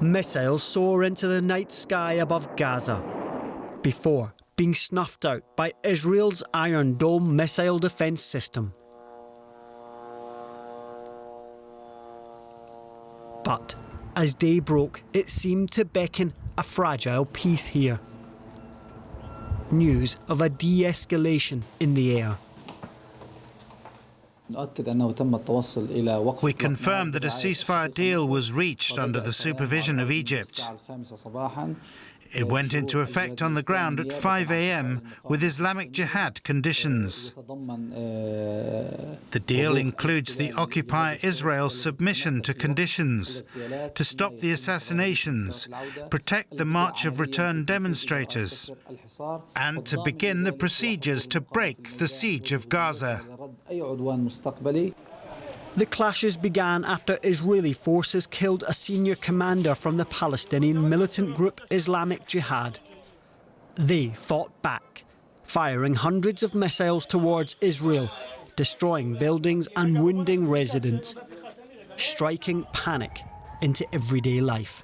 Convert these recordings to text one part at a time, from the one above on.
Missiles soar into the night sky above Gaza, before being snuffed out by Israel's Iron Dome missile defence system. But as day broke, it seemed to beckon a fragile peace here. News of a de-escalation in the air. We confirmed that a ceasefire deal was reached under the supervision of Egypt. It went into effect on the ground at 5 a.m. with Islamic Jihad conditions. The deal includes the occupier Israel's submission to conditions, to stop the assassinations, protect the march of return demonstrators, and to begin the procedures to break the siege of Gaza. The clashes began after Israeli forces killed a senior commander from the Palestinian militant group Islamic Jihad. They fought back, firing hundreds of missiles towards Israel, destroying buildings and wounding residents, striking panic into everyday life.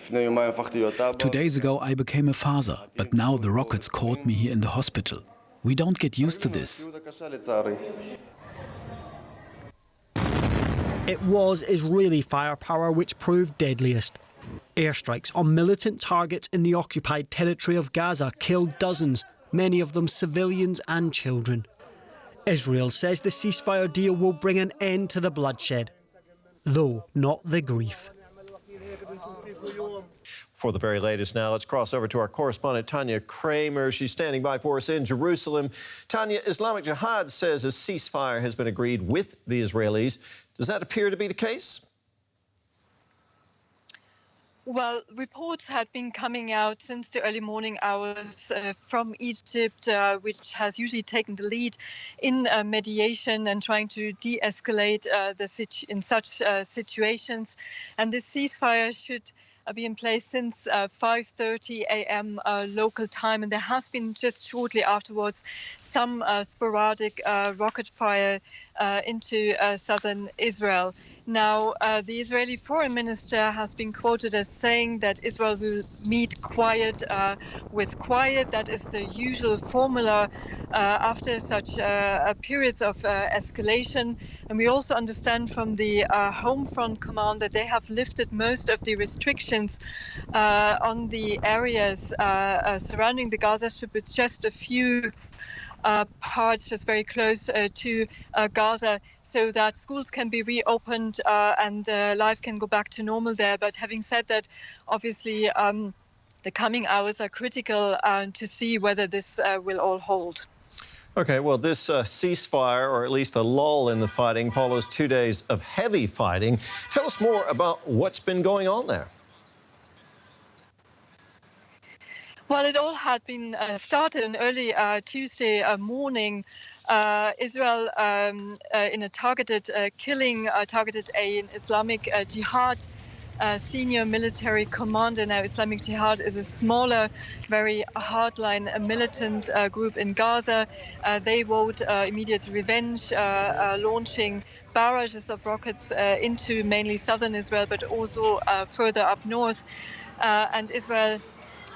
2 days ago I became a father, but now the rockets caught me here in the hospital. We don't get used to this. It was Israeli firepower which proved deadliest. Airstrikes on militant targets in the occupied territory of Gaza killed dozens, many of them civilians and children. Israel says the ceasefire deal will bring an end to the bloodshed, though not the grief. For the very latest now, let's cross over to our correspondent Tanya Kramer. She's standing by for us in Jerusalem. Tanya, Islamic Jihad says a ceasefire has been agreed with the Israelis. Does that appear to be the case? Well, reports had been coming out since the early morning hours from Egypt, which has usually taken the lead in mediation and trying to de-escalate in such situations. And this ceasefire should be in place since 5:30 a.m. Local time, and there has been just shortly afterwards some sporadic rocket fire into southern Israel. Now, the Israeli foreign minister has been quoted as saying that Israel will meet quiet with quiet. That is the usual formula after such periods of escalation. And we also understand from the Home Front Command that they have lifted most of the restrictions on the areas surrounding the Gaza Strip, with just a few parts just very close to Gaza, so that schools can be reopened and life can go back to normal there. But having said that, obviously the coming hours are critical to see whether this will all hold. OK, well, this ceasefire, or at least a lull in the fighting, follows 2 days of heavy fighting. Tell us more about what's been going on there. Well, it all had been started on early Tuesday morning. Israel, in a targeted killing, targeted an Islamic Jihad senior military commander. Now, Islamic Jihad is a smaller, very hardline militant group in Gaza. They vowed immediate revenge, launching barrages of rockets into mainly southern Israel, but also further up north. And Israel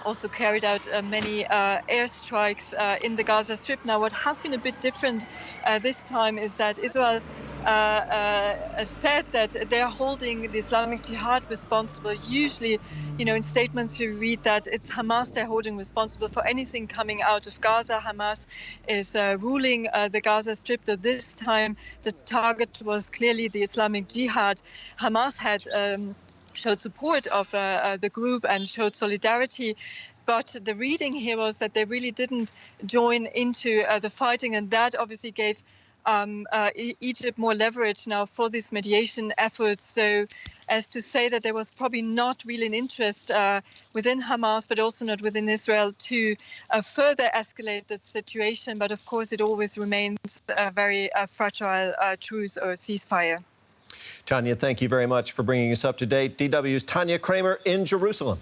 also carried out many airstrikes in the Gaza Strip. Now, what has been a bit different this time is that Israel said that they're holding the Islamic Jihad responsible. Usually, in statements you read that it's Hamas they're holding responsible for anything coming out of Gaza. Hamas is ruling the Gaza Strip. Though this time, the target was clearly the Islamic Jihad. Hamas had showed support of the group and showed solidarity. But the reading here was that they really didn't join into the fighting, and that obviously gave Egypt more leverage now for this mediation effort. So as to say that there was probably not really an interest within Hamas, but also not within Israel, to further escalate the situation. But of course, it always remains a very fragile truce or ceasefire. Tanya, thank you very much for bringing us up to date. DW's Tanya Kramer in Jerusalem.